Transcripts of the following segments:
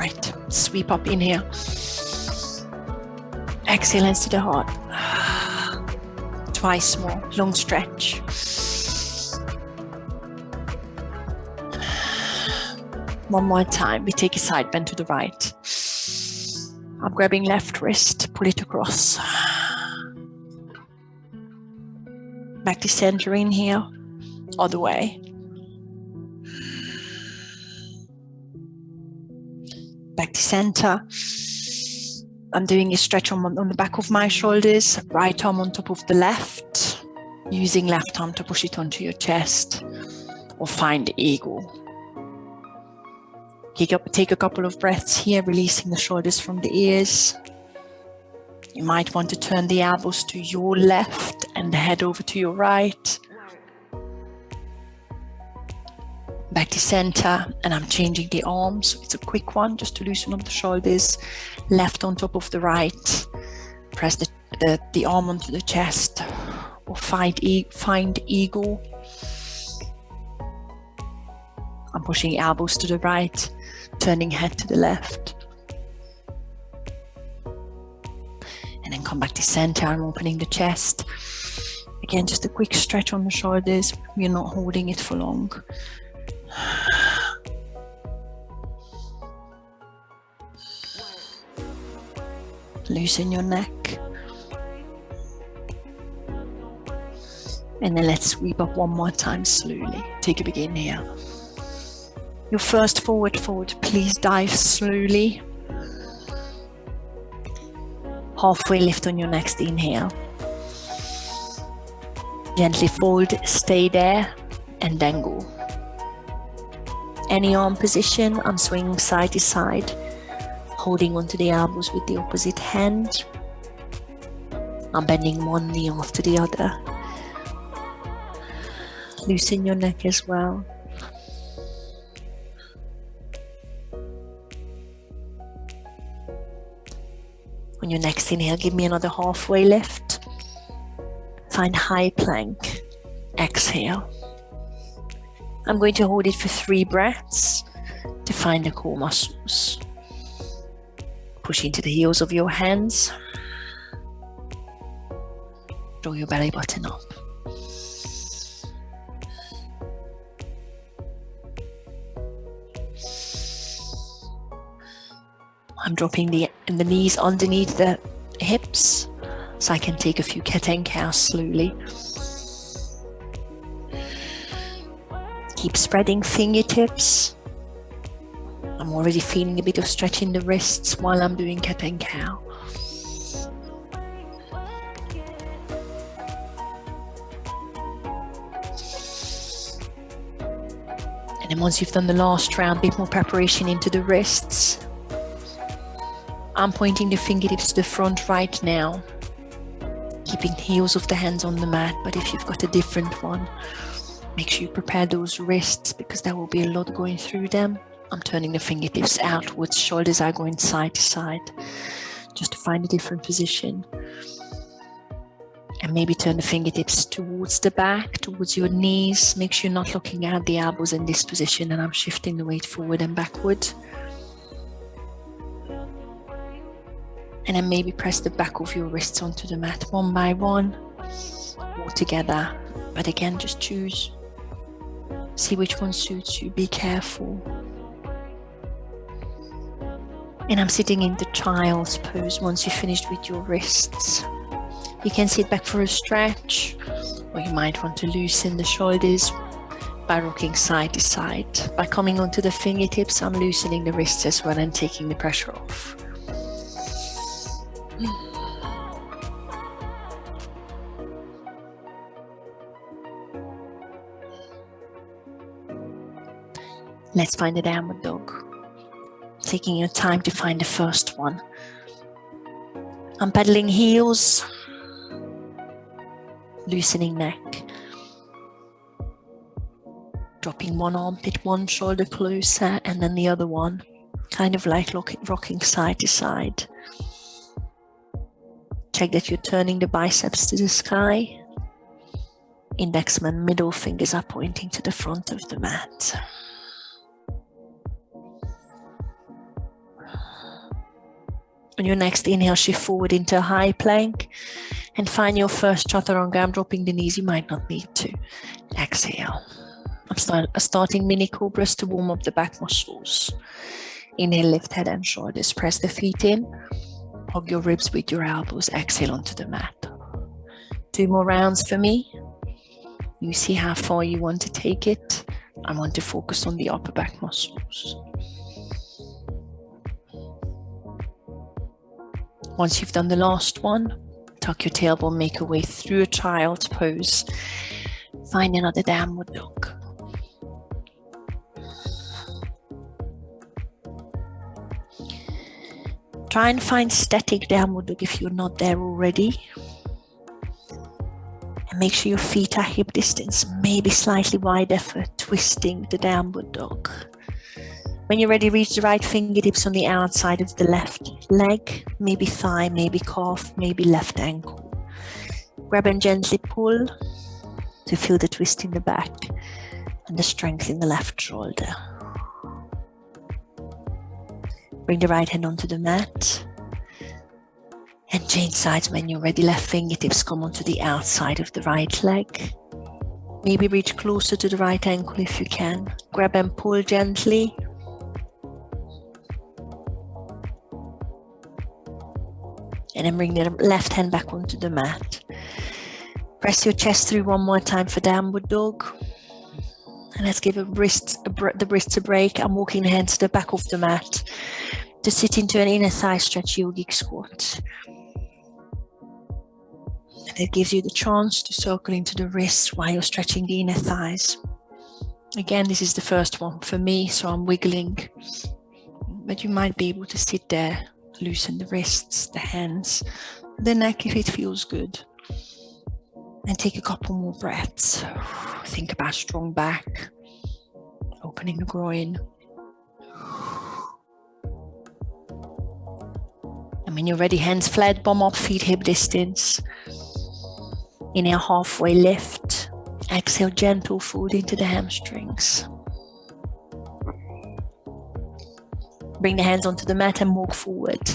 Right, sweep up, inhale. Exhale, hands to the heart. Twice more, long stretch. One more time, we take a side bend to the right. I'm grabbing left wrist, pull it across. Back to center, inhale, other way. Back to center. I'm doing a stretch on the back of my shoulders, right arm on top of the left, using left arm to push it onto your chest, or find eagle. Take a couple of breaths here, releasing the shoulders from the ears. You might want to turn the elbows to your left and the head over to your right. Back to center, and I'm changing the arms. So it's a quick one, just to loosen up the shoulders. Left on top of the right. Press the arm onto the chest, or find eagle. I'm pushing elbows to the right, turning head to the left. And then come back to center. I'm opening the chest. Again, just a quick stretch on the shoulders. We're not holding it for long. Loosen your neck. And then let's sweep up one more time slowly. Take a big inhale. Your first forward fold, please dive slowly. Halfway lift on your next inhale. Gently fold, stay there, and then go. Any arm position, I'm swinging side to side, holding onto the elbows with the opposite hand. I'm bending one knee after the other. Loosen your neck as well. On your next inhale, give me another halfway lift. Find high plank. Exhale. I'm going to hold it for 3 breaths to find the core muscles. Push into the heels of your hands. Draw your belly button up. I'm dropping the knees underneath the hips so I can take a few cat and cow slowly. Keep spreading fingertips. I'm already feeling a bit of stretch in the wrists while I'm doing cat and cow. And then once you've done the last round, a bit more preparation into the wrists. I'm pointing the fingertips to the front right now, keeping the heels of the hands on the mat, but if you've got a different one, make sure you prepare those wrists because there will be a lot going through them. I'm turning the fingertips outwards, shoulders are going side to side, just to find a different position. And maybe turn the fingertips towards the back, towards your knees. Make sure you're not looking at the elbows in this position, and I'm shifting the weight forward and backward. And then maybe press the back of your wrists onto the mat one by one, all together. But again, just choose. See which one suits you, be careful. And I'm sitting in the child's pose once you've finished with your wrists. You can sit back for a stretch, or you might want to loosen the shoulders by rocking side to side. By coming onto the fingertips, I'm loosening the wrists as well and taking the pressure off. Let's find a downward dog. Taking your time to find the first one. I'm pedaling heels, loosening neck. Dropping one armpit, one shoulder closer, and then the other one. Kind of like rocking side to side. Check that you're turning the biceps to the sky. Index and middle fingers are pointing to the front of the mat. On your next inhale, shift forward into a high plank and find your first chaturanga. I'm dropping the knees, you might not need to. Exhale. I'm starting mini cobras to warm up the back muscles. Inhale, lift head and shoulders. Press the feet in. Hug your ribs with your elbows. Exhale onto the mat. 2 more rounds for me. You see how far you want to take it. I want to focus on the upper back muscles. Once you've done the last one, tuck your tailbone, make your way through a child's pose. Find another downward dog. Try and find static downward dog if you're not there already. And make sure your feet are hip distance, maybe slightly wider for twisting the downward dog. When you're ready, reach the right fingertips on the outside of the left leg, maybe thigh, maybe calf, maybe left ankle. Grab and gently pull to feel the twist in the back and the strength in the left shoulder. Bring the right hand onto the mat and change sides when you're ready. Left fingertips come onto the outside of the right leg. Maybe reach closer to the right ankle if you can. Grab and pull gently. And then bring the left hand back onto the mat. Press your chest through one more time for downward dog. And let's give the wrists a break. I'm walking the hands to the back of the mat to sit into an inner thigh stretch yogic squat. And it gives you the chance to circle into the wrists while you're stretching the inner thighs. Again, this is the first one for me, so I'm wiggling. But you might be able to sit there, loosen the wrists, the hands, the neck if it feels good. And take a couple more breaths. Think about strong back, opening the groin. And when you're ready, hands flat, bum up, feet hip distance. Inhale, halfway lift. Exhale, gentle fold into the hamstrings. Bring the hands onto the mat and walk forward,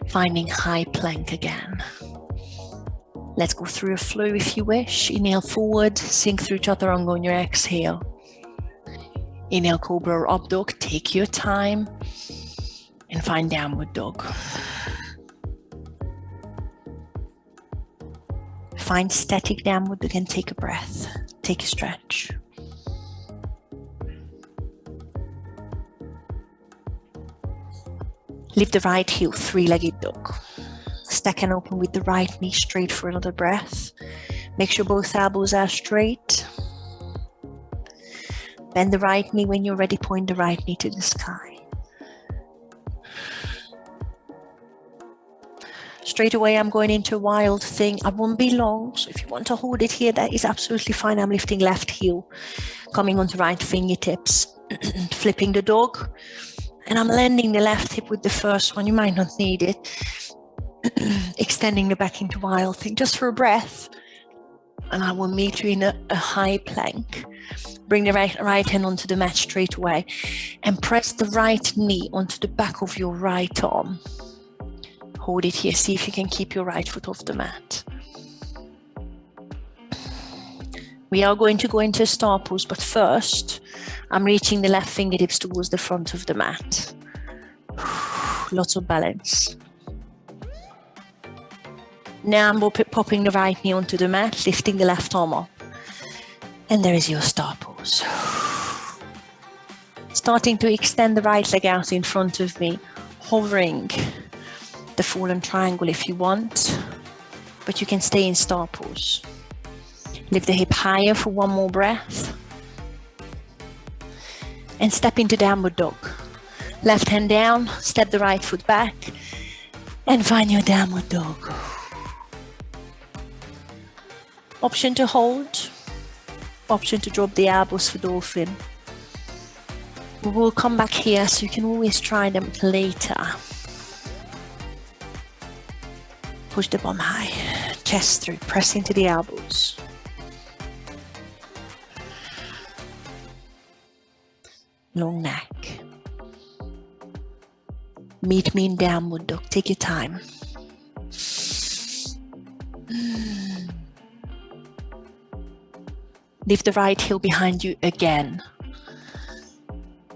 finding high plank again. Let's go through a flow if you wish. Inhale forward, sink through chaturanga on your exhale. Inhale, cobra or up dog, take your time and find downward dog. Find static downward dog and take a breath, take a stretch. Lift the right heel, three-legged dog. Stack and open with the right knee straight for another breath. Make sure both elbows are straight. Bend the right knee. When you're ready, point the right knee to the sky. Straight away, I'm going into a wild thing. I won't be long, so if you want to hold it here, that is absolutely fine. I'm lifting left heel, coming onto right fingertips, flipping the dog. And I'm landing the left hip with the first one. You might not need it. Extending the back into wild thing just for a breath. And I will meet you in a high plank. Bring the right hand onto the mat straight away. And press the right knee onto the back of your right arm. Hold it here. See if you can keep your right foot off the mat. We are going to go into a star pose, but first, I'm reaching the left fingertips towards the front of the mat. Lots of balance. Now I'm popping the right knee onto the mat, lifting the left arm up. And there is your star pose. Starting to extend the right leg out in front of me, hovering the fallen triangle if you want, but you can stay in star pose. Lift the hip higher for one more breath. And step into downward dog. Left hand down, step the right foot back, and find your downward dog. Option to hold, option to drop the elbows for dolphin. We will come back here, so you can always try them later. Push the bum high, chest through, press into the elbows. Long neck. Meet me in downward dog. Take your time. Lift the right heel behind you again.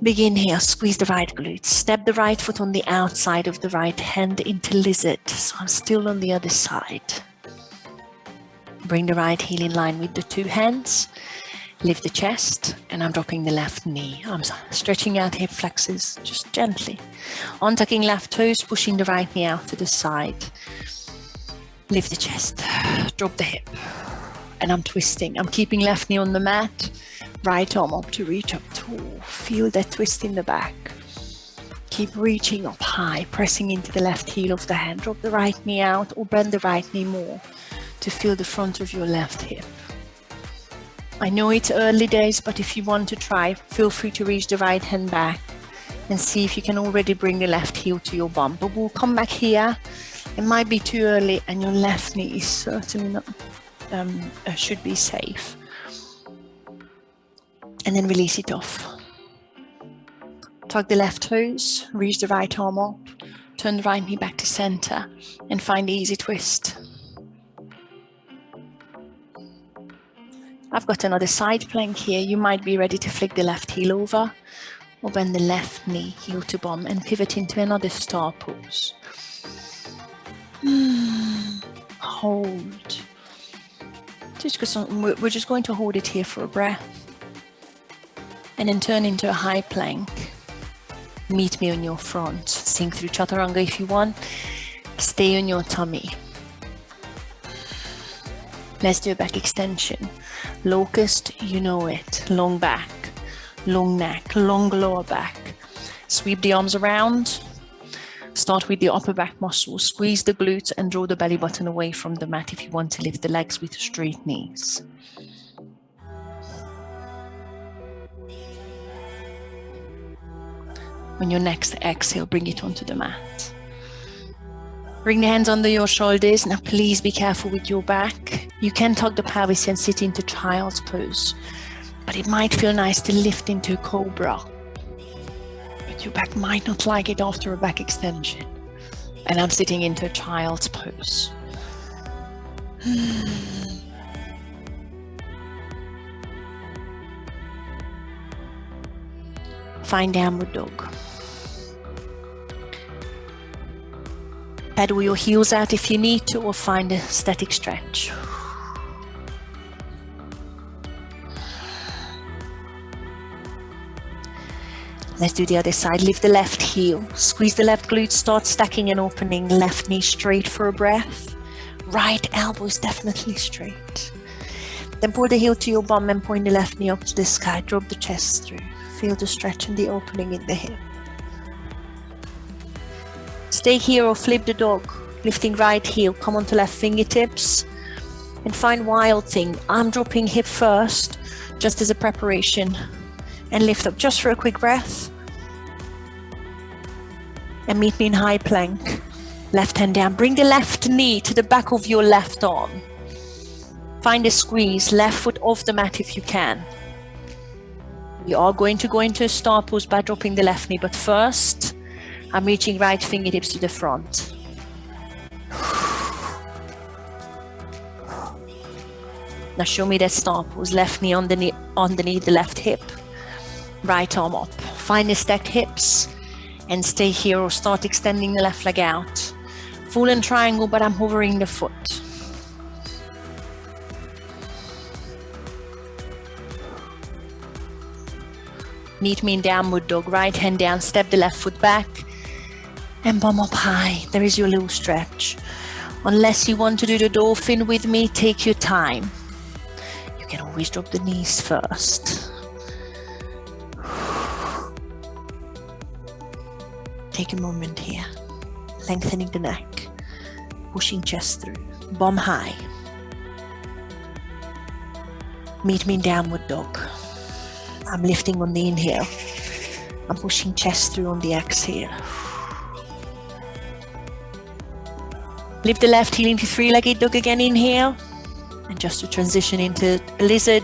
Begin here, squeeze the right glutes. Step the right foot on the outside of the right hand into lizard. So I'm still on the other side. Bring the right heel in line with the two hands. Lift the chest, and I'm dropping the left knee. I'm stretching out hip flexors, just gently. Untucking left toes, pushing the right knee out to the side. Lift the chest, drop the hip, and I'm twisting. I'm keeping left knee on the mat, right arm up to reach up tall. Feel that twist in the back. Keep reaching up high, pressing into the left heel of the hand. Drop the right knee out or bend the right knee more to feel the front of your left hip. I know it's early days, but if you want to try, feel free to reach the right hand back and see if you can already bring the left heel to your bum. But we'll come back here. It might be too early, and your left knee is certainly not, should be safe. And then release it off. Tug the left toes, reach the right arm up, turn the right knee back to center, and find the easy twist. I've got another side plank here. You might be ready to flick the left heel over or bend the left knee, heel to bum, and pivot into another star pose. Hold. We're just going to hold it here for a breath. And then turn into a high plank. Meet me on your front. Sink through chaturanga if you want. Stay on your tummy. Let's do a back extension. Locust, you know it. Long back, long neck, long lower back. Sweep the arms around. Start with the upper back muscles. Squeeze the glutes and draw the belly button away from the mat if you want to lift the legs with straight knees. On your next exhale, bring it onto the mat. Bring the hands under your shoulders. Now please be careful with your back. You can tuck the pelvis and sit into child's pose, but it might feel nice to lift into a cobra. But your back might not like it after a back extension. And I'm sitting into a child's pose. Find downward dog. Pedal your heels out if you need to, or find a static stretch. Let's do the other side. Lift the left heel. Squeeze the left glute. Start stacking and opening. Left knee straight for a breath. Right elbow is definitely straight. Then pull the heel to your bum and point the left knee up to the sky. Drop the chest through. Feel the stretch and the opening in the hip. Stay here or flip the dog. Lifting right heel. Come onto left fingertips. And find wild thing. I'm dropping hip first, just as a preparation. And lift up just for a quick breath. And meet me in high plank. Left hand down. Bring the left knee to the back of your left arm. Find a squeeze. Left foot off the mat if you can. We are going to go into a star pose by dropping the left knee, but first, I'm reaching right fingertips to the front. Now show me that star pose. Left knee underneath the left hip. Right arm up. Find the stacked hips and stay here or start extending the left leg out. Full and triangle, but I'm hovering the foot. Meet me in downward dog. Right hand down, step the left foot back and bum up high. There is your little stretch. Unless you want to do the dolphin with me, take your time. You can always drop the knees first. Take a moment here, lengthening the neck, pushing chest through, bum high. Meet me in downward dog. I'm lifting on the inhale. I'm pushing chest through on the exhale. Lift the left heel into three-legged dog again, inhale. And just to transition into lizard,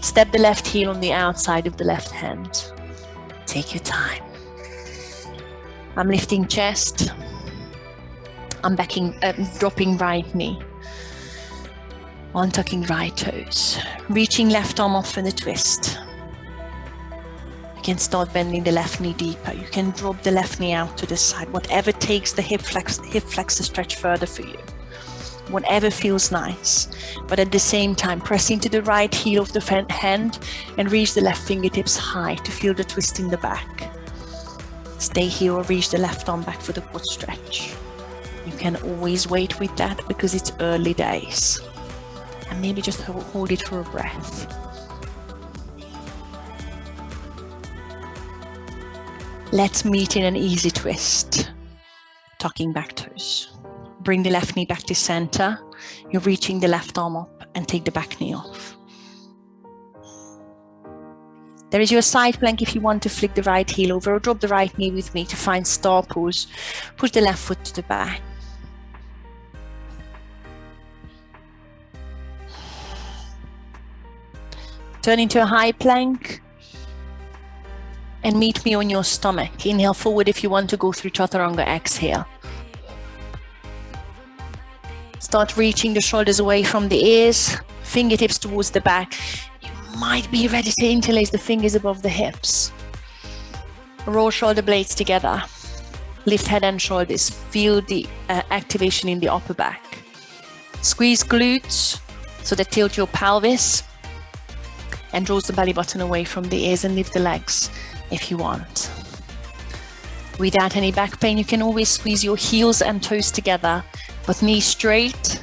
step the left heel on the outside of the left hand. Take your time. I'm lifting chest. I'm dropping right knee. Untucking right toes. Reaching left arm up for the twist. You can start bending the left knee deeper. You can drop the left knee out to the side. Whatever takes the hip flexor stretch further for you. Whatever feels nice. But at the same time, press into the right heel of the hand and reach the left fingertips high to feel the twist in the back. Stay here or reach the left arm back for the quad stretch. You can always wait with that because it's early days. And maybe just hold it for a breath. Let's meet in an easy twist. Tucking back toes. Bring the left knee back to center. You're reaching the left arm up and take the back knee off. There is your side plank if you want to flick the right heel over or drop the right knee with me to find star pose. Push the left foot to the back. Turn into a high plank and meet me on your stomach. Inhale forward if you want to go through chaturanga. Exhale. Start reaching the shoulders away from the ears, fingertips towards the back. You might be ready to interlace the fingers above the hips. Roll shoulder blades together. Lift head and shoulders. Feel the activation in the upper back. Squeeze glutes so that tilt your pelvis and draws the belly button away from the ears, and lift the legs if you want. Without any back pain, you can always squeeze your heels and toes together, but knees straight.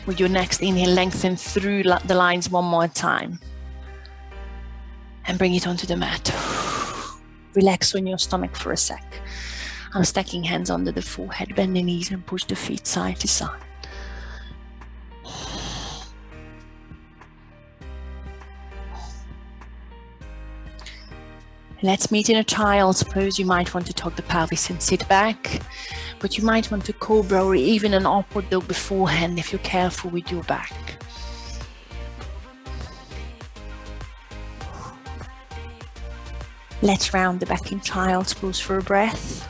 With your next inhale, lengthen through the lines one more time. And bring it onto the mat. Relax on your stomach for a sec. I'm stacking hands under the forehead, bend the knees and push the feet side to side. Let's meet in a child's pose. You might want to tuck the pelvis and sit back, but you might want to cobra or even an upward dog beforehand if you're careful with your back. Let's round the back in child's pose for a breath.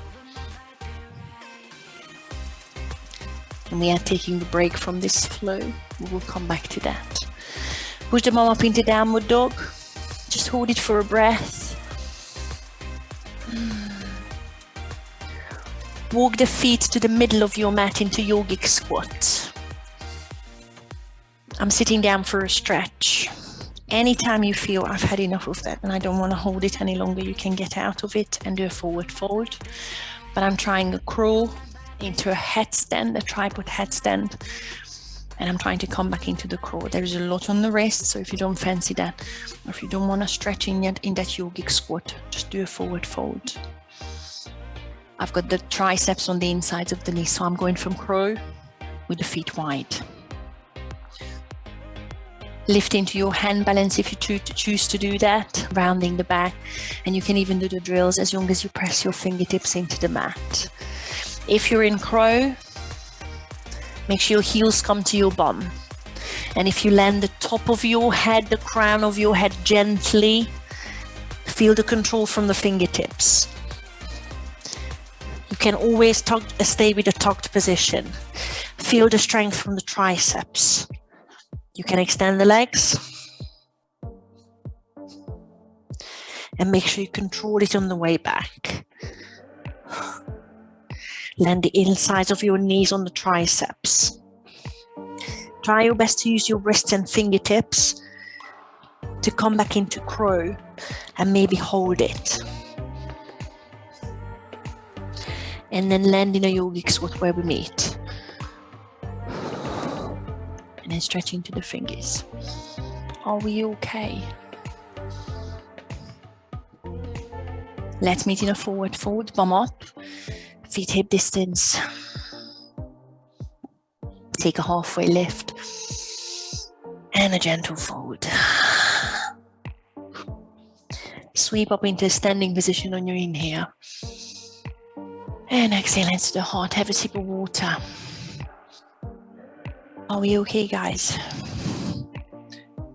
And we are taking the break from this flow. We will come back to that. Push the bum up into downward dog. Just hold it for a breath. Walk the feet to the middle of your mat into yogic squat. I'm sitting down for a stretch. Anytime you feel I've had enough of that and I don't want to hold it any longer, you can get out of it and do a forward fold. But I'm trying a crawl into a headstand, a tripod headstand, and I'm trying to come back into the crawl. There is a lot on the wrist, so if you don't fancy that, or if you don't want to stretch in that yogic squat, just do a forward fold. I've got the triceps on the insides of the knees, so I'm going from crow with the feet wide. Lift into your hand balance if you choose to do that, rounding the back, and you can even do the drills as long as you press your fingertips into the mat. If you're in crow, make sure your heels come to your bum. And if you land the top of your head, the crown of your head gently, feel the control from the fingertips. You can always stay with a tucked position. Feel the strength from the triceps. You can extend the legs. And make sure you control it on the way back. Land the insides of your knees on the triceps. Try your best to use your wrists and fingertips to come back into crow and maybe hold it. And then land in a yogic squat where we meet. And then stretch into the fingers. Are we okay? Let's meet in a forward fold, bum up, feet hip distance. Take a halfway lift and a gentle fold. Sweep up into a standing position on your inhale. And exhale into the heart. Have a sip of water. Are we okay, guys?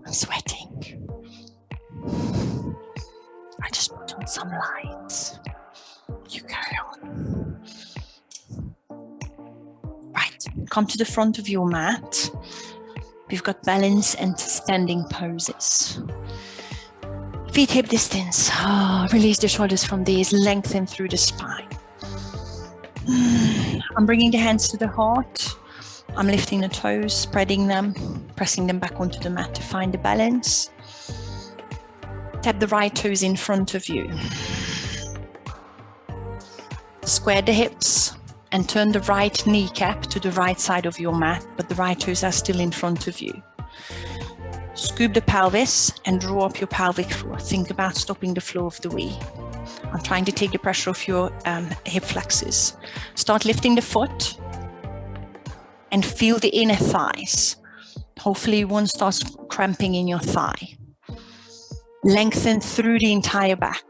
I'm sweating. I just put on some lights. You carry on. come to the front of your mat. We've got balance and standing poses. Feet hip distance. Release the shoulders from these, lengthen through the spine. I'm bringing the hands to the heart. I'm lifting the toes, spreading them, pressing them back onto the mat to find the balance. Tap the right toes in front of you. Square the hips and turn the right kneecap to the right side of your mat, but the right toes are still in front of you. Scoop the pelvis and draw up your pelvic floor. Think about stopping the flow of the wee. I'm trying to take the pressure off your hip flexors. Start lifting the foot and feel the inner thighs. Hopefully one starts cramping in your thigh. Lengthen through the entire back.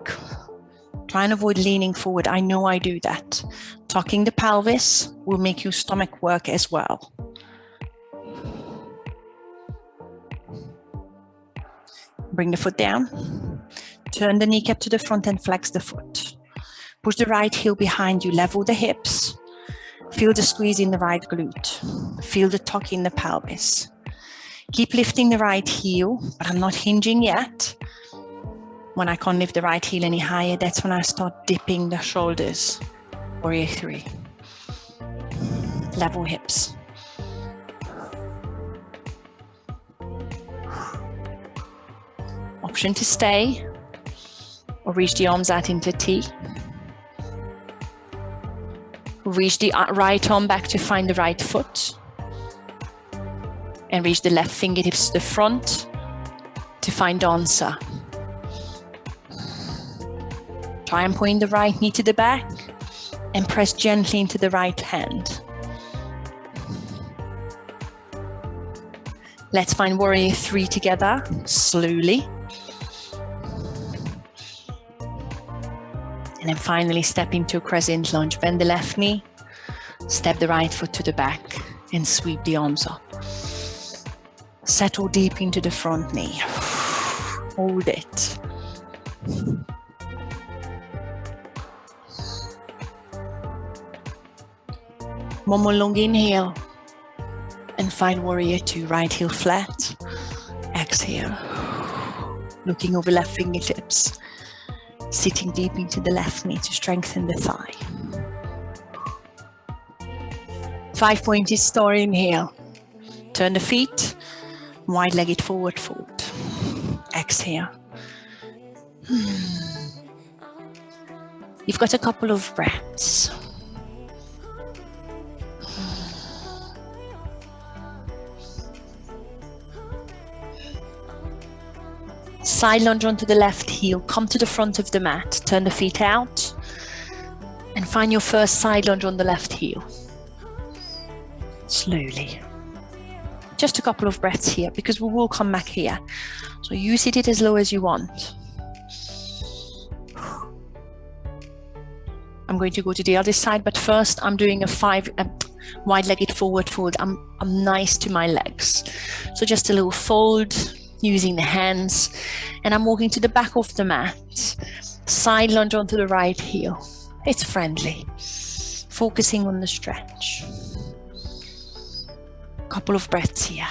Try and avoid leaning forward. I know I do that. Tucking the pelvis will make your stomach work as well. Bring the foot down. Turn the kneecap to the front and flex the foot. Push the right heel behind you. Level the hips. Feel the squeeze in the right glute. Feel the tuck in the pelvis. Keep lifting the right heel, but I'm not hinging yet. When I can't lift the right heel any higher, that's when I start dipping the shoulders. Warrior 3. Level hips. Option to stay or reach the arms out into T. Reach the right arm back to find the right foot. And reach the left fingertips to the front to find dancer. Try and point the right knee to the back and press gently into the right hand. Let's find Warrior 3 together, slowly. And then finally step into a crescent lunge. Bend the left knee, step the right foot to the back and sweep the arms up. Settle deep into the front knee. Hold it. One more long inhale. And find Warrior 2, right heel flat. Exhale. Looking over left fingertips. Sitting deep into the left knee to strengthen the thigh. 5-pointed star inhale. Turn the feet. Wide-legged forward fold. Exhale. You've got a couple of breaths. Side lunge onto the left heel. Come to the front of the mat. Turn the feet out. And find your first side lunge on the left heel. Slowly. Just a couple of breaths here because we will come back here. So you sit it as low as you want. I'm going to go to the other side, but first I'm doing a wide-legged forward fold. I'm nice to my legs. So just a little fold using the hands, and I'm walking to the back of the mat. Side lunge onto the right heel. It's friendly. Focusing on the stretch. Couple of breaths here.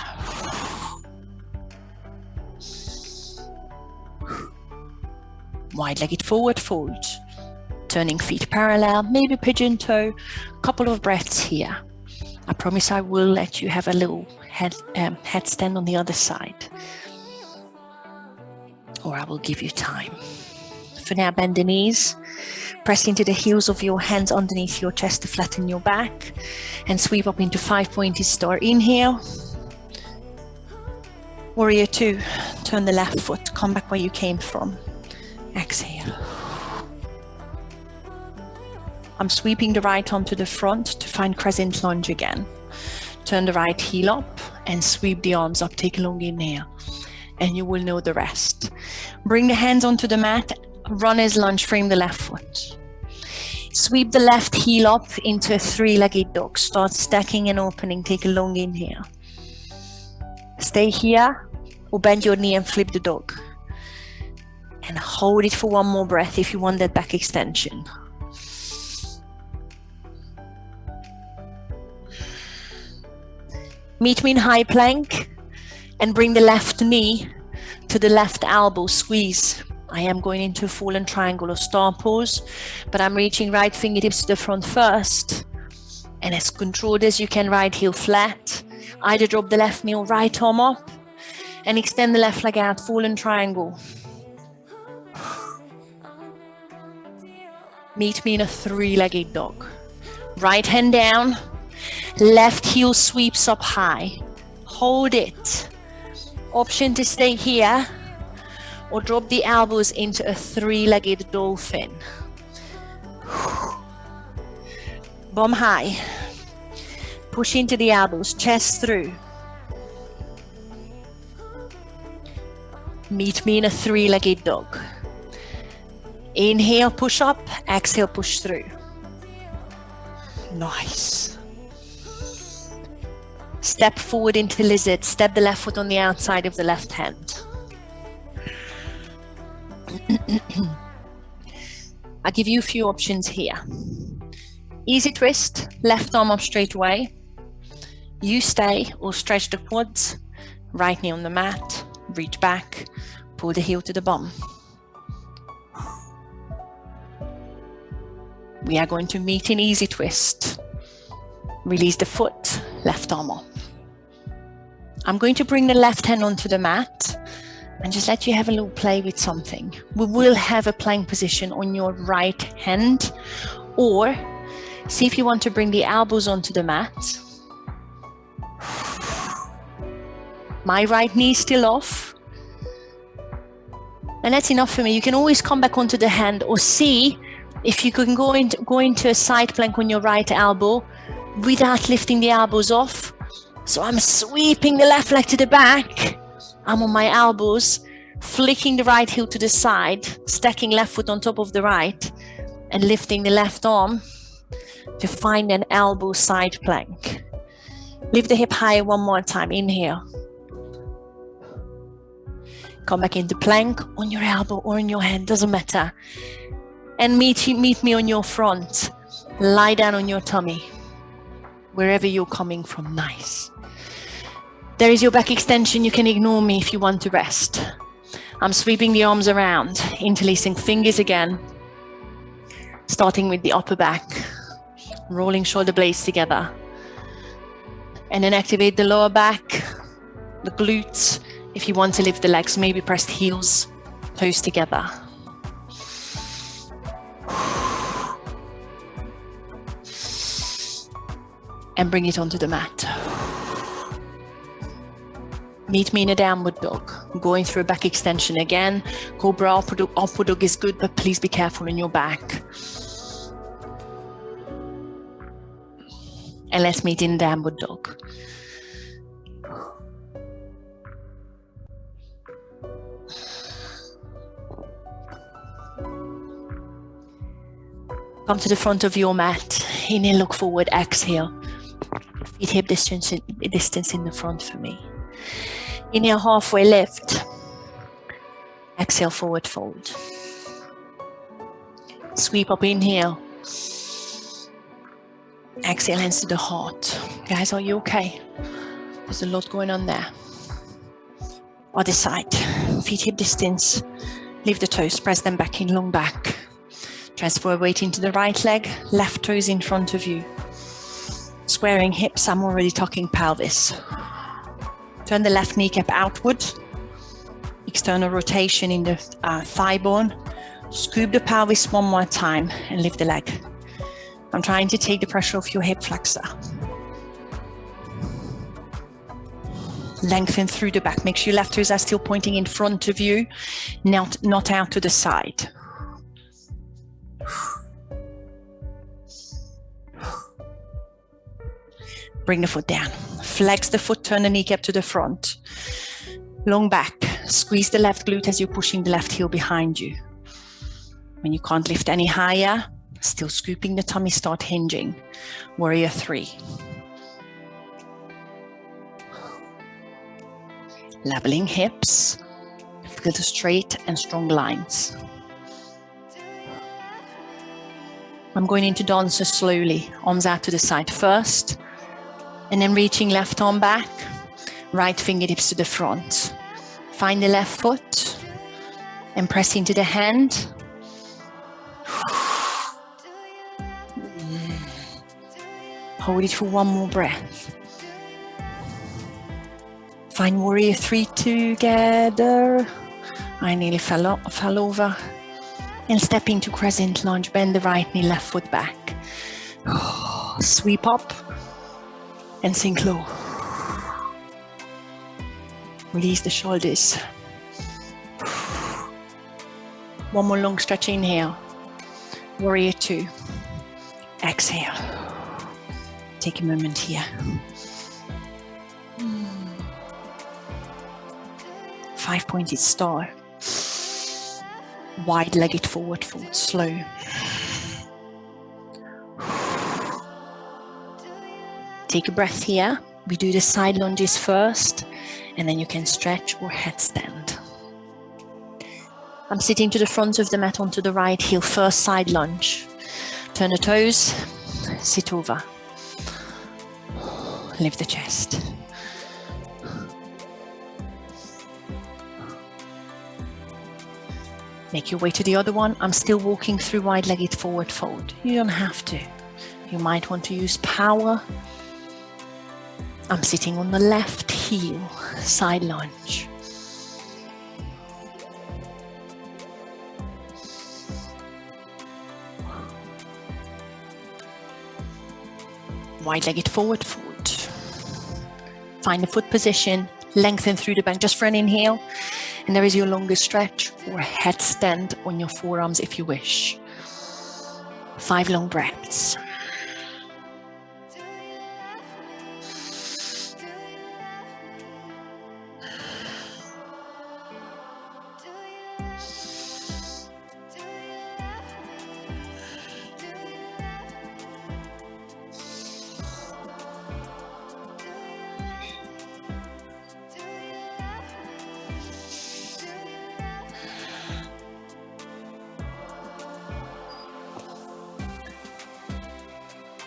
Wide-legged forward fold. Turning feet parallel, maybe pigeon toe. Couple of breaths here. I promise I will let you have a little headstand on the other side. Or I will give you time. For now, bend the knees. Press into the heels of your hands underneath your chest to flatten your back. And sweep up into 5-pointed star. Inhale. Warrior 2. Turn the left foot. Come back where you came from. Exhale. I'm sweeping the right arm to the front to find crescent lunge again. Turn the right heel up and sweep the arms up. Take a long inhale. And you will know the rest. Bring the hands onto the mat. Runner's lunge, frame the left foot. Sweep the left heel up into a 3-legged dog. Start stacking and opening. Take a long inhale. Stay here or bend your knee and flip the dog. And hold it for one more breath if you want that back extension. Meet me in high plank and bring the left knee to the left elbow, squeeze. I am going into a fallen triangle or star pose, but I'm reaching right fingertips to the front first. And as controlled as you can, right heel flat. Either drop the left knee or right arm up and extend the left leg out, fallen triangle. Meet me in a three-legged dog. Right hand down, left heel sweeps up high. Hold it. Option to stay here or drop the elbows into a three-legged dolphin. Bum high. Push into the elbows, chest through. Meet me in a three-legged dog. Inhale, push up. Exhale, push through. Nice. Step forward into lizard. Step the left foot on the outside of the left hand. I'll give you a few options here. Easy twist, left arm up straight away. You stay or stretch the quads. Right knee on the mat. Reach back. Pull the heel to the bum. We are going to meet in easy twist. Release the foot, left arm up. I'm going to bring the left hand onto the mat and just let you have a little play with something. We will have a plank position on your right hand, or see if you want to bring the elbows onto the mat. My right knee is still off. And that's enough for me. You can always come back onto the hand or see if you can go into a side plank on your right elbow without lifting the elbows off. So I'm sweeping the left leg to the back. I'm on my elbows, flicking the right heel to the side, stacking left foot on top of the right, and lifting the left arm to find an elbow side plank. Lift the hip higher one more time. Inhale. Come back into plank on your elbow or in your hand, doesn't matter. And meet me on your front. Lie down on your tummy, wherever you're coming from. Nice. There is your back extension. You can ignore me if you want to rest. I'm sweeping the arms around, interlacing fingers again, starting with the upper back, rolling shoulder blades together, and then activate the lower back, the glutes. If you want to lift the legs, maybe press the heels, toes together. And bring it onto the mat. Meet me in a downward dog. I'm going through a back extension again. Cobra upward dog is good, but please be careful on your back. And let's meet in downward dog. Come to the front of your mat. Inhale, look forward, exhale. Feet hip distance in the front for me. Inhale, halfway lift. Exhale, forward fold. Sweep up, inhale. Exhale, hands to the heart. Guys, are you okay? There's a lot going on there. Other side. Feet hip distance. Leave the toes, press them back in, long back. Transfer weight into the right leg, left toes in front of you. Squaring hips, I'm already talking pelvis. Turn the left kneecap outward. External rotation in the thigh bone. Scoop the pelvis one more time and lift the leg. I'm trying to take the pressure off your hip flexor. Lengthen through the back. Make sure your left toes are still pointing in front of you, not out to the side. Bring the foot down. Flex the foot, turn the kneecap to the front. Long back. Squeeze the left glute as you're pushing the left heel behind you. When you can't lift any higher, still scooping the tummy, start hinging. Warrior 3. Leveling hips. Feel the straight and strong lines. I'm going into dancer slowly. Arms out to the side first. And then reaching left arm back, right fingertips to the front. Find the left foot and press into the hand. Hold it for one more breath. Find warrior 3 together. I nearly fell over. And step into crescent lunge. Bend the right knee, left foot back. Sweep up and sink low. Release the shoulders. One more long stretch, inhale. Warrior 2. Exhale. Take a moment here. Five-pointed star. Wide-legged forward fold, slow. Take a breath here. We do the side lunges first, and then you can stretch or headstand. I'm sitting to the front of the mat onto the right heel, first side lunge. Turn the toes, sit over. Lift the chest. Make your way to the other one. I'm still walking through wide-legged forward fold. You don't have to. You might want to use power. I'm sitting on the left heel, side lunge. Wide-legged forward fold. Find the foot position, lengthen through the back just for an inhale. And there is your longest stretch or headstand on your forearms if you wish. 5 long breaths.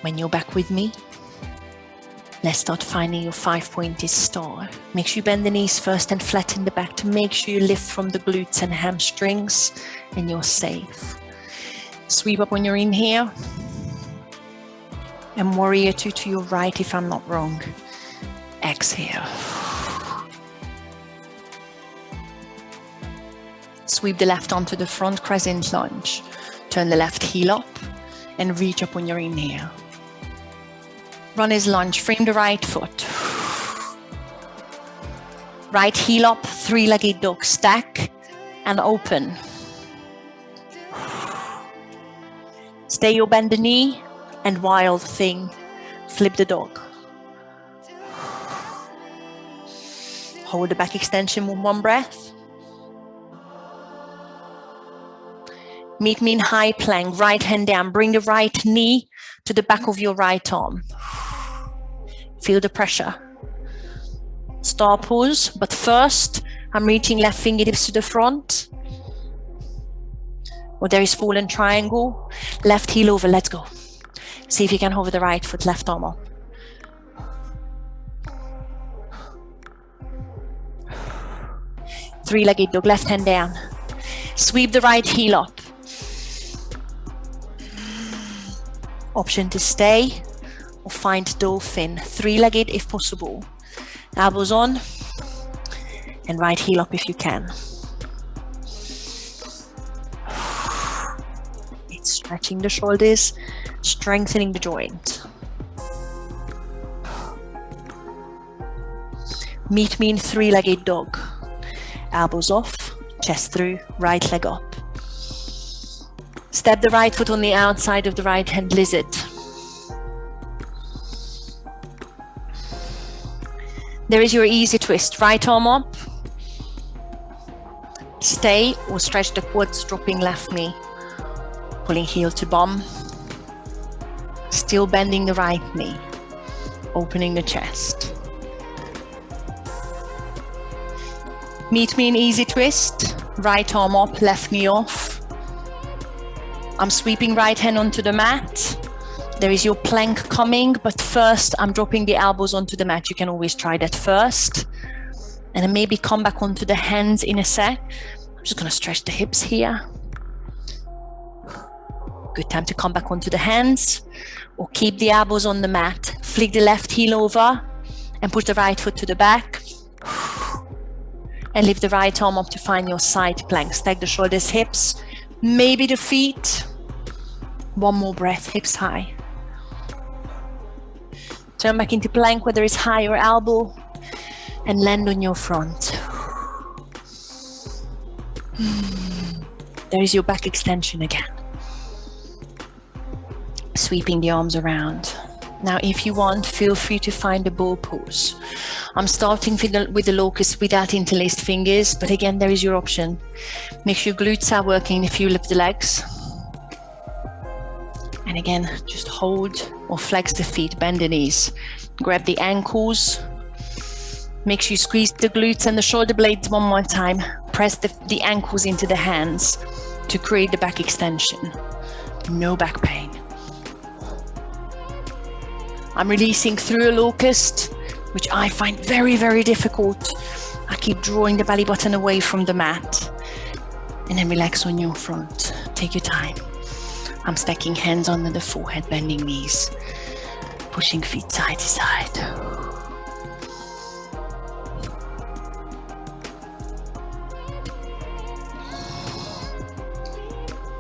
When you're back with me, let's start finding your 5-pointed star. Make sure you bend the knees first and flatten the back to make sure you lift from the glutes and hamstrings and you're safe. Sweep up on your inhale. And warrior 2 to your right if I'm not wrong. Exhale. Sweep the left arm to the front, crescent lunge. Turn the left heel up and reach up on your inhale. Runner's lunge, frame the right foot. Right heel up, 3-legged dog, stack and open. Stay or bend the knee and wild thing, flip the dog. Hold the back extension with one breath. Meet me in high plank, right hand down. Bring the right knee to the back of your right arm. Feel the pressure. Star pose, but first I'm reaching left fingertips to the front. Or there is fallen triangle. Left heel over, let's go. See if you can hover the right foot, left arm up. Three-legged dog, left hand down. Sweep the right heel up. Option to stay or find dolphin, 3-legged if possible. Elbows on and right heel up if you can. It's stretching the shoulders, strengthening the joint. Meet me in 3-legged dog. Elbows off, chest through, right leg up. Step the right foot on the outside of the right hand lizard. There is your easy twist. Right arm up. Stay or stretch the quads, dropping left knee. Pulling heel to bum. Still bending the right knee. Opening the chest. Meet me in easy twist. Right arm up, left knee off. I'm sweeping right hand onto the mat. There is your plank coming, but first I'm dropping the elbows onto the mat. You can always try that first. And then maybe come back onto the hands in a sec. I'm just gonna stretch the hips here. Good time to come back onto the hands, or keep the elbows on the mat. Flick the left heel over and push the right foot to the back. And lift the right arm up to find your side plank. Stack the shoulders, hips, maybe the feet. One more breath, hips high. Turn back into plank where there is higher elbow and land on your front. There is your back extension again. Sweeping the arms around. Now, if you want, feel free to find a bow pose. I'm starting with the locust without interlaced fingers, but again, there is your option. Make sure your glutes are working if you lift the legs. And again, just hold or flex the feet, bend the knees. Grab the ankles. Make sure you squeeze the glutes and the shoulder blades one more time. Press the ankles into the hands to create the back extension. No back pain. I'm releasing through a locust, which I find very, very difficult. I keep drawing the belly button away from the mat. And then relax on your front. Take your time. I'm stacking hands under the forehead, bending knees, pushing feet side to side.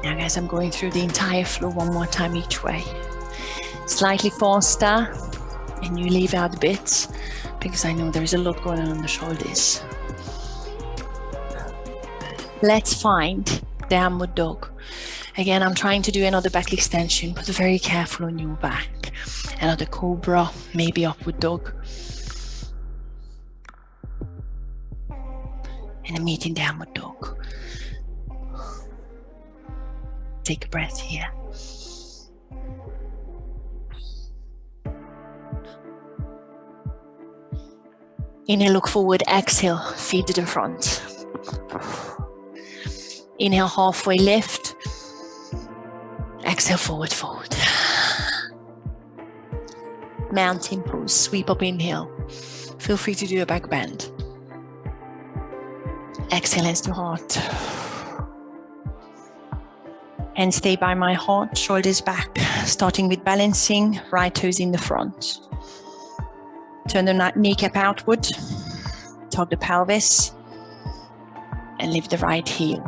Now guys, I'm going through the entire flow one more time each way. Slightly faster, and you leave out bits because I know there's a lot going on the shoulders. Let's find the downward dog. Again, I'm trying to do another back extension, but very careful on your back. Another cobra, maybe upward dog. And a meeting downward dog. Take a breath here. Inhale, look forward, exhale, feet to the front. Inhale, halfway lift. Exhale, forward, fold. Mountain pose, sweep up, inhale. Feel free to do a back bend. Exhale, hands to heart. And stay by my heart, shoulders back. Starting with balancing, right toes in the front. Turn the kneecap outward, tug the pelvis, and lift the right heel.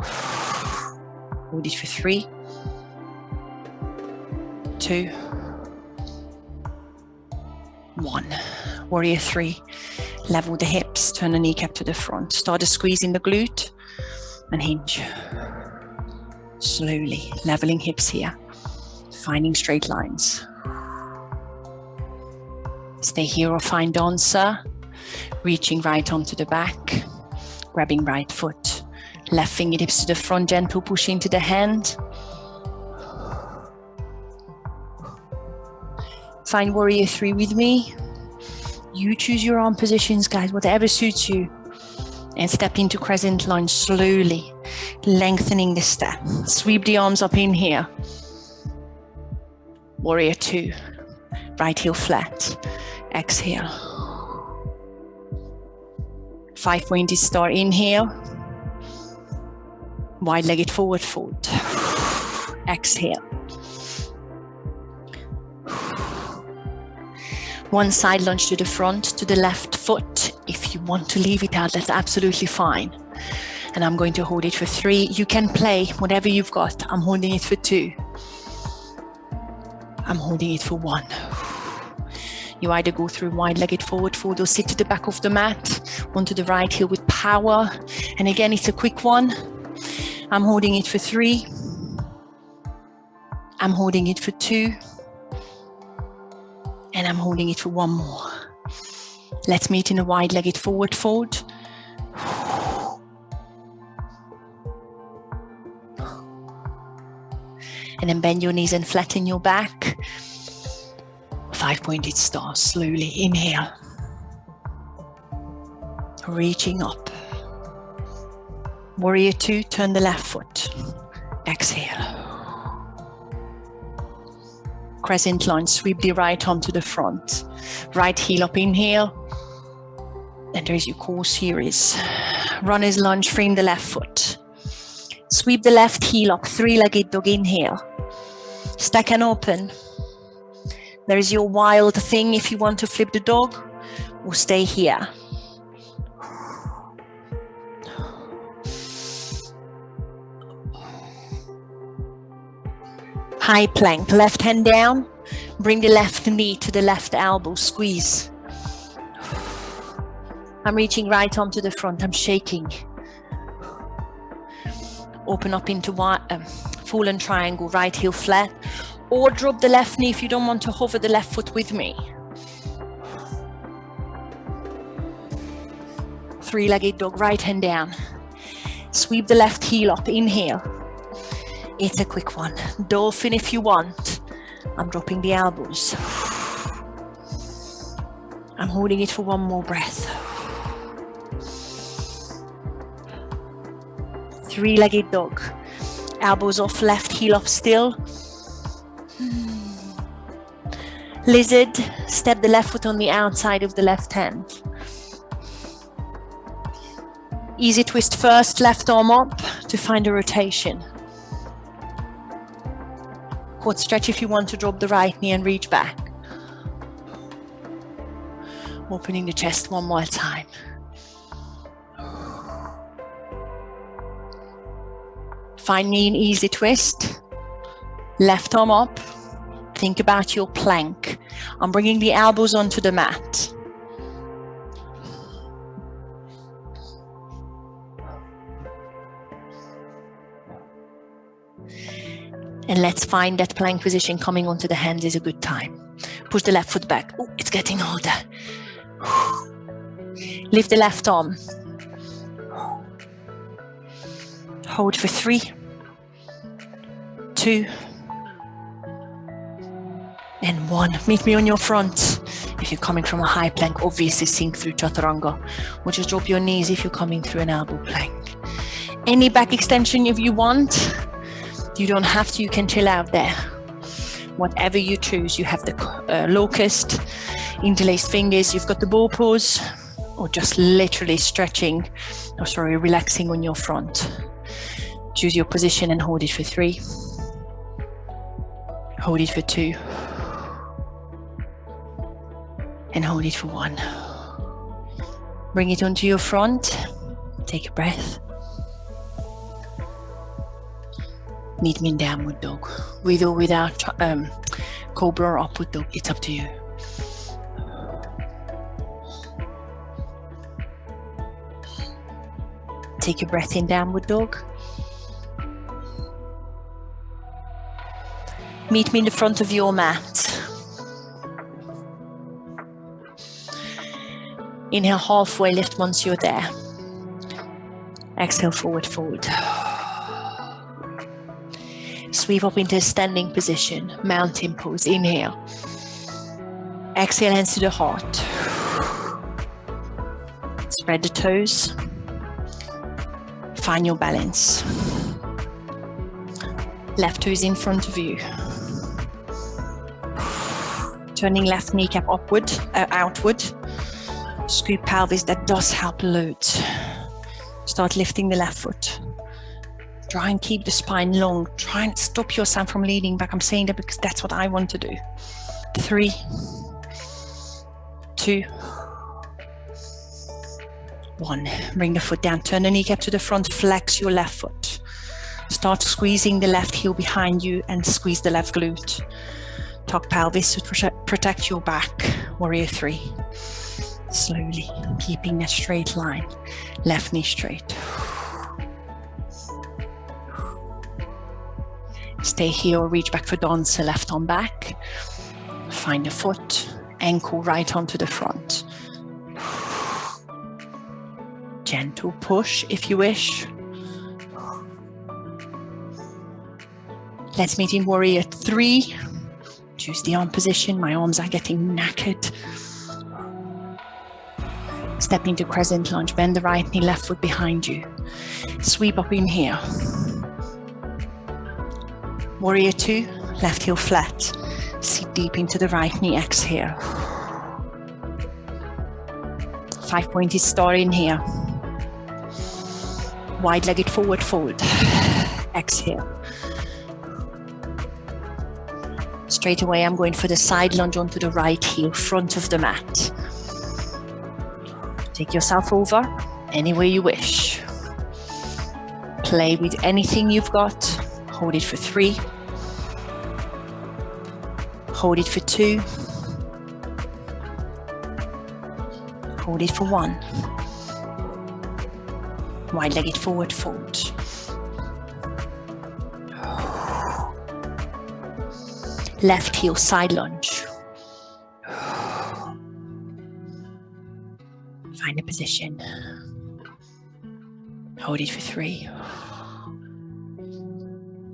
Hold it for 3, 2, 1. Warrior 3. Level the hips, turn the kneecap to the front. Start a squeeze in the glute and hinge. Slowly, leveling hips here, finding straight lines. Stay here or find dancer. Reaching right arm to the back, grabbing right foot. Left fingertips to the front, gentle push into the hand. Find warrior 3 with me. You choose your arm positions, guys, whatever suits you. And step into crescent lunge slowly, lengthening the step. Sweep the arms up in here. Warrior 2, right heel flat. Exhale. 5-pointed star, inhale. Wide-legged forward fold. Exhale. One side lunge to the front, to the left foot. If you want to leave it out, that's absolutely fine. And I'm going to hold it for 3. You can play whatever you've got. I'm holding it for 2. I'm holding it for 1. You either go through wide-legged forward fold or sit to the back of the mat, onto the right heel with power. And again, it's a quick one. I'm holding it for 3. I'm holding it for 2. And I'm holding it for 1 more. Let's meet in a wide-legged forward fold. And then bend your knees and flatten your back. 5-pointed star, slowly inhale. Reaching up. Warrior 2, turn the left foot. Exhale. Crescent lunge, sweep the right arm to the front. Right heel up, inhale. And there is your core series. Runner's lunge, frame the left foot. Sweep the left heel up, three-legged dog, inhale. Stack and open. There is your wild thing if you want to flip the dog or stay here. High plank, left hand down. Bring the left knee to the left elbow, squeeze. I'm reaching right arm to the front, I'm shaking. Open up into fallen triangle, right heel flat. Or drop the left knee if you don't want to hover the left foot with me. Three-legged dog, right hand down. Sweep the left heel up, inhale. It's a quick one. Dolphin if you want. I'm dropping the elbows. I'm holding it for one more breath. Three-legged dog. Elbows off, left heel up still. Lizard, step the left foot on the outside of the left hand. Easy twist first, left arm up to find a rotation. Quad stretch if you want to drop the right knee and reach back. Opening the chest one more time. Find me an easy twist. Left arm up. Think about your plank. I'm bringing the elbows onto the mat. And let's find that plank position. Coming onto the hands is a good time. Push the left foot back. Oh, it's getting harder. Lift the left arm. Hold for 3, 2, and 1. Meet me on your front. If you're coming from a high plank, obviously sink through chaturanga, or just drop your knees if you're coming through an elbow plank. Any back extension if you want. You don't have to, you can chill out there. Whatever you choose, you have the locust, interlaced fingers, you've got the ball pose, or just literally stretching, relaxing on your front. Choose your position and hold it for 3. Hold it for 2. And hold it for 1. Bring it onto your front. Take a breath. Meet me in downward dog. With or without cobra or upward dog, it's up to you. Take a breath in downward dog. Meet me in the front of your mat. Inhale, halfway lift once you're there. Exhale, forward fold. Sweep up into a standing position, mountain pose. Inhale. Exhale, hands to the heart. Spread the toes. Find your balance. Left toes in front of you. Turning left kneecap upward, outward. Scoop pelvis, that does help loads. Start lifting the left foot. Try and keep the spine long. Try and stop yourself from leaning back. I'm saying that because that's what I want to do. 3, 2, 1. Bring the foot down. Turn the kneecap to the front. Flex your left foot. Start squeezing the left heel behind you and squeeze the left glute. Tuck pelvis to protect your back. Warrior 3. Slowly, keeping that straight line. Left knee straight. Stay here or reach back for dancer, left arm back. Find a foot, ankle right onto the front. Gentle push if you wish. Let's meet in warrior 3. Choose the arm position. My arms are getting knackered. Step into crescent lunge. Bend the right knee, left foot behind you. Sweep up in here. Warrior 2, left heel flat. Sit deep into the right knee, exhale. 5-pointed star in here. Wide-legged forward fold. Exhale. Straight away, I'm going for the side lunge onto the right heel, front of the mat. Take yourself over any way you wish. Play with anything you've got. Hold it for 3. Hold it for 2. Hold it for 1. Wide-legged forward fold. Left heel side lunge. Find a position. Hold it for 3.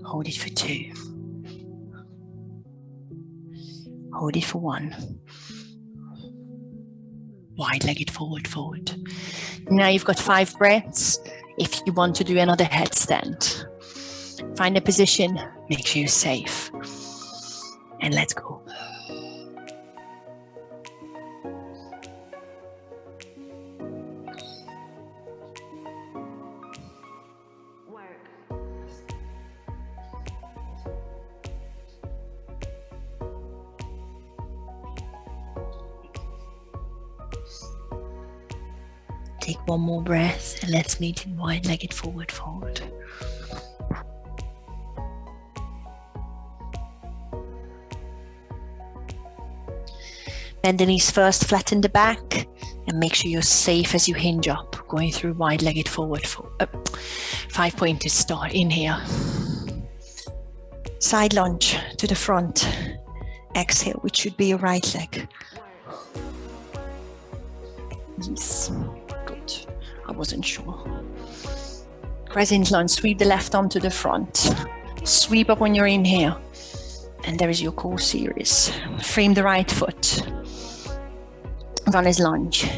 Hold it for 2. Hold it for 1. Wide-legged forward fold. Now you've got 5 breaths. If you want to do another headstand, find a position, make sure you're safe. And let's go. Take one more breath and let's meet in wide-legged forward fold. Bend the knees first, flatten the back, and make sure you're safe as you hinge up, going through wide-legged forward fold. 5-pointed start in here. Side lunge to the front. Exhale, which should be your right leg. Yes. I wasn't sure. Crescent lunge, sweep the left arm to the front. Sweep up when you're in here. And there is your core series. Frame the right foot. Runner's lunge.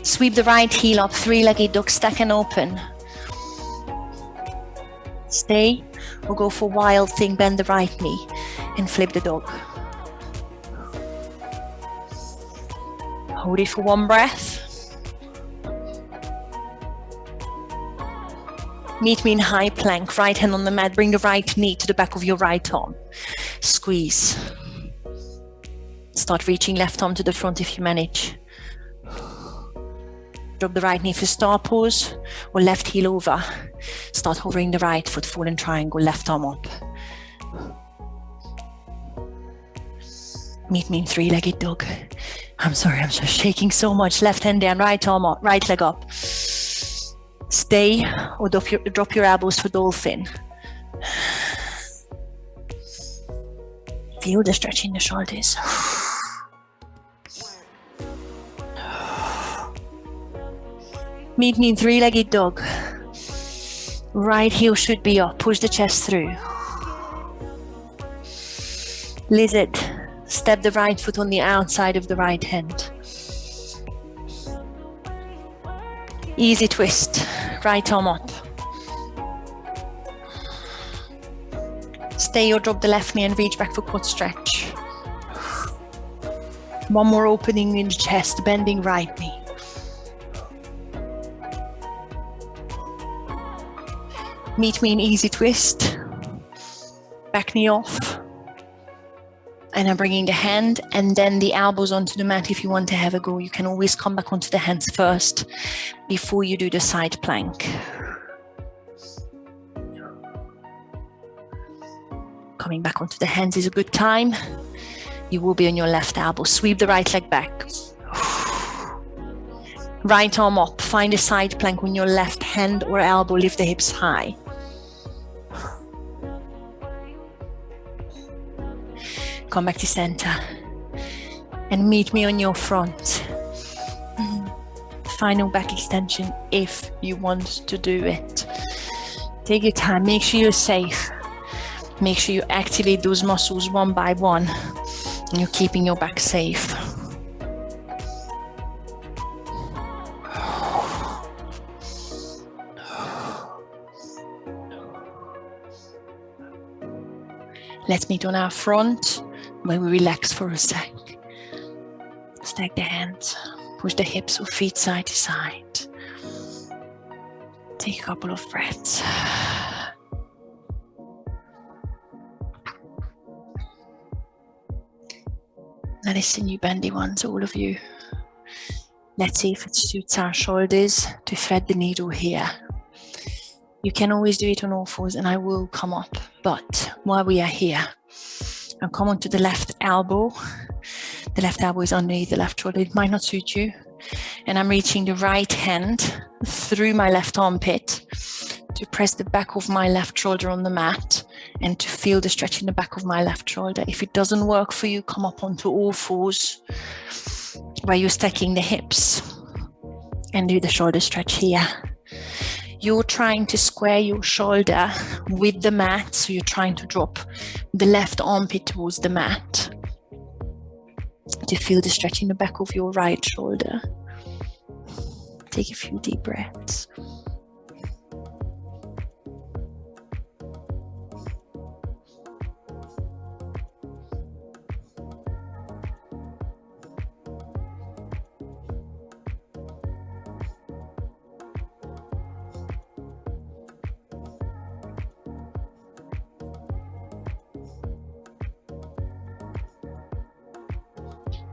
Sweep the right heel up, 3-legged dog, stack and open. Stay or go for wild thing, bend the right knee and flip the dog. Hold it for 1 breath. Meet me in high plank, right hand on the mat, bring the right knee to the back of your right arm. Squeeze. Start reaching left arm to the front if you manage. Drop the right knee for star pose or left heel over. Start hovering the right foot, fallen triangle, left arm up. Meet me in 3-legged dog. I'm sorry, I'm just shaking so much. Left hand down, right arm up, right leg up. Stay or drop your elbows for dolphin. Feel the stretch in the shoulders. Meet me in 3-legged dog. Right heel should be up. Push the chest through. Lizard. Step the right foot on the outside of the right hand. Easy twist. Right arm up. Stay or drop the left knee and reach back for quad stretch. One more opening in the chest, bending right knee. Meet me in easy twist. Back knee off. And I'm bringing the hand and then the elbows onto the mat if you want to have a go. You can always come back onto the hands first before you do the side plank. Coming back onto the hands is a good time. You will be on your left elbow. Sweep the right leg back. Right arm up. Find a side plank on your left hand or elbow. Lift the hips high. Come back to center and meet me on your front. Final back extension if you want to do it. Take your time, make sure you're safe. Make sure you activate those muscles one by one and you're keeping your back safe. Let's meet on our front. where we relax for a sec. Stack the hands, push the hips or feet side to side. Take a couple of breaths. Now listen, you bendy ones, all of you. Let's see if it suits our shoulders to thread the needle here. You can always do it on all fours and I will come up, but while we are here, I'll come onto the left elbow. The left elbow is underneath the left shoulder. It might not suit you. And I'm reaching the right hand through my left armpit to press the back of my left shoulder on the mat and to feel the stretch in the back of my left shoulder. If it doesn't work for you, come up onto all fours where you're stacking the hips and do the shoulder stretch here. You're trying to square your shoulder with the mat, so you're trying to drop the left armpit towards the mat to feel the stretch in the back of your right shoulder. Take a few deep breaths.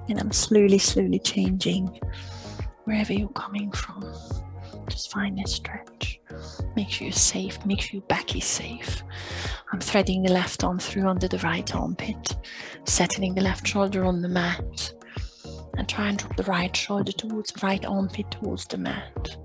And I'm slowly changing wherever you're coming from. Just find a stretch. Make sure you're safe. Make sure your back is safe. I'm threading the left arm through under the right armpit, settling the left shoulder on the mat, and try and drop the right shoulder towards the right armpit towards the mat.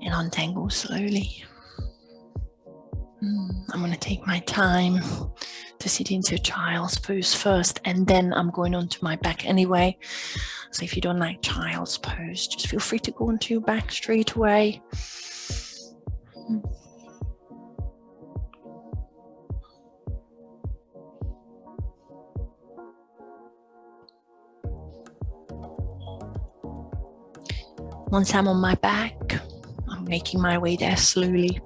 And untangle slowly. I'm going to take my time to sit into child's pose first, and then I'm going onto my back anyway. So if you don't like child's pose, just feel free to go onto your back straight away. Once I'm on my back, I'm making my way there slowly.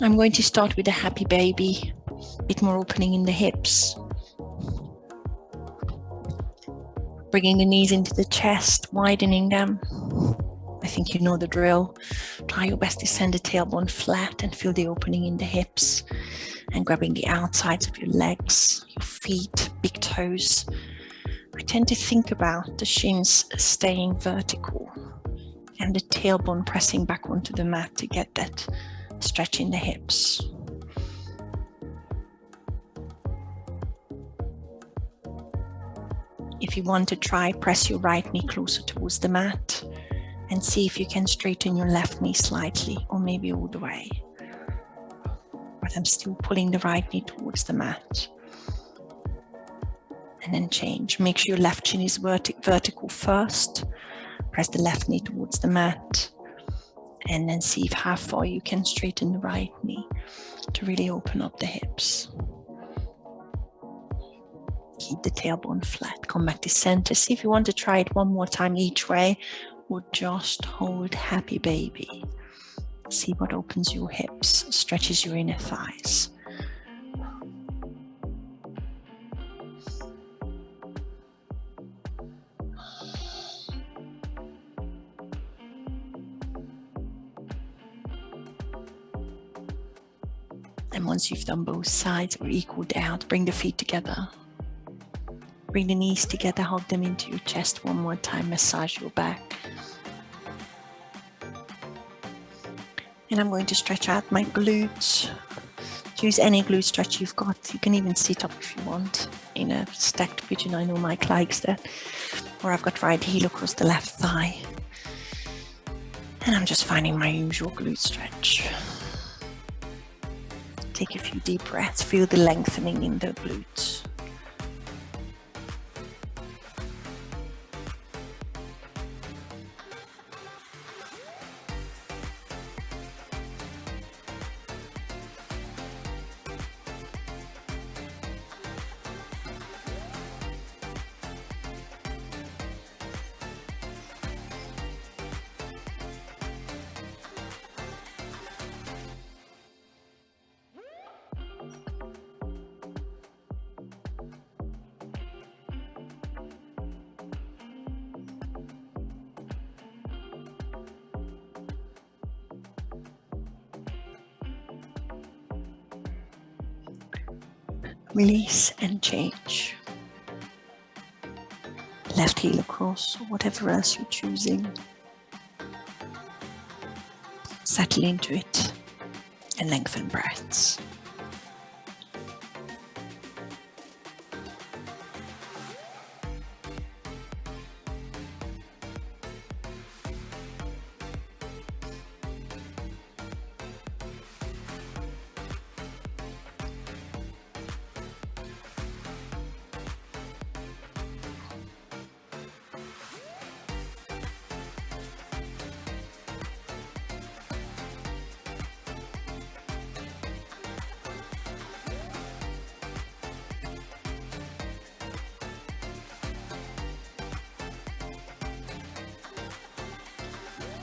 I'm going to start with a happy baby, a bit more opening in the hips. Bringing the knees into the chest, widening them. I think you know the drill. Try your best to send the tailbone flat and feel the opening in the hips. And grabbing the outsides of your legs, your feet, big toes. I tend to think about the shins staying vertical and the tailbone pressing back onto the mat to get that stretch in the hips. If you want to try, press your right knee closer towards the mat and see if you can straighten your left knee slightly or maybe all the way. But I'm still pulling the right knee towards the mat. And then change. Make sure your left shin is vertical first. Press the left knee towards the mat. And then see how far you can straighten the right knee to really open up the hips. Keep the tailbone flat. Come back to center. See if you want to try it one more time each way, or just hold happy baby. See what opens your hips, stretches your inner thighs. And once you've done both sides or equaled out, bring the feet together. Bring the knees together, hug them into your chest one more time, massage your back. And I'm going to stretch out my glutes. Choose any glute stretch you've got. You can even sit up if you want in a stacked pigeon. I know Mike likes that. Or I've got right heel across the left thigh. And I'm just finding my usual glute stretch. Take a few deep breaths. Feel the lengthening in the glutes. Release and change. Left heel across, or whatever else you're choosing. Settle into it and lengthen breaths.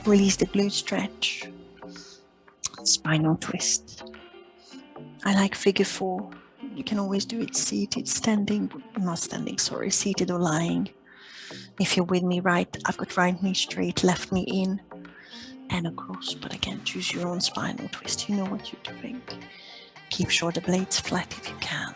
Release the glute stretch, spinal twist. I like figure 4. You can always do it seated, seated or lying. If you're with me, right, I've got right knee straight, left knee in and across. But again, choose your own spinal twist. You know what you're doing. Keep shoulder blades flat if you can.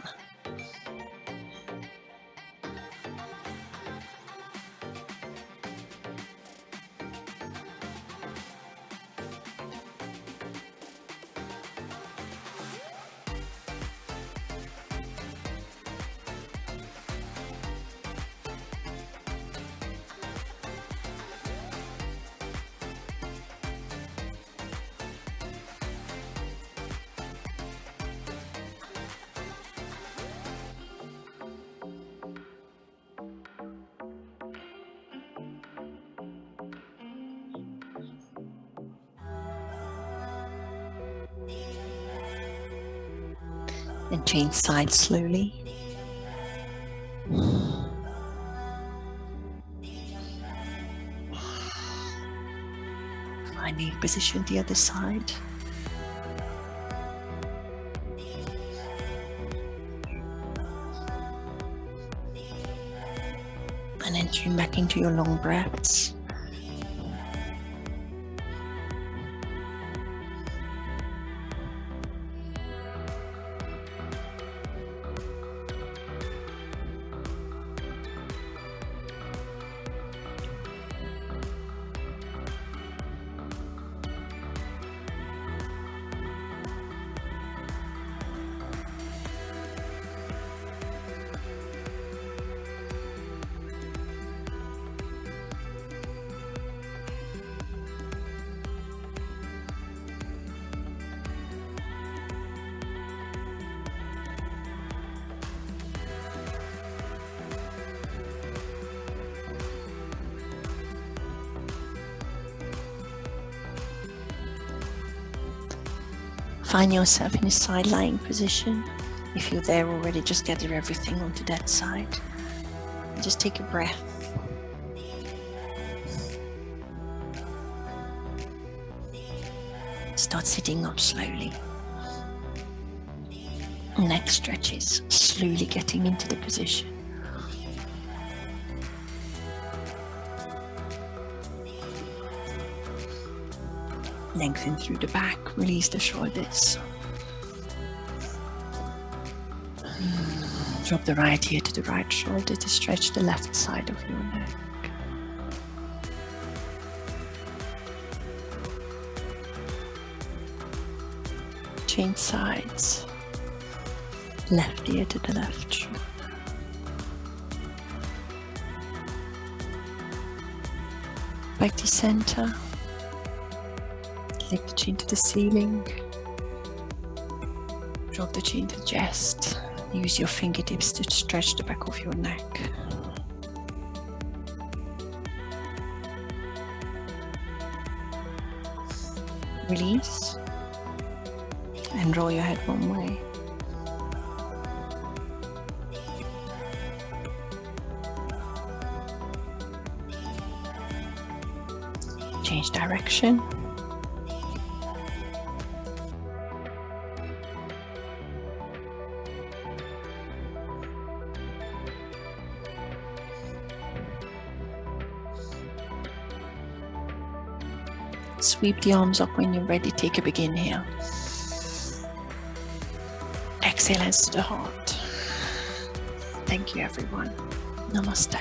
And change sides slowly. Finding position the other side. And entering back into your long breaths. Find yourself in a side lying position. If you're there already, just gather everything onto that side. And just take a breath. Start sitting up slowly. Neck stretches, slowly getting into the position. Lengthen through the back, release the shoulders. Drop the right ear to the right shoulder to stretch the left side of your neck. Change sides. Left ear to the left shoulder. Back to center. Lift the chin to the ceiling. Drop the chin to chest. Use your fingertips to stretch the back of your neck. Release and roll your head one way. Change direction. Sweep the arms up when you're ready. Take a big inhale. Exhale, hands to the heart. Thank you, everyone. Namaste.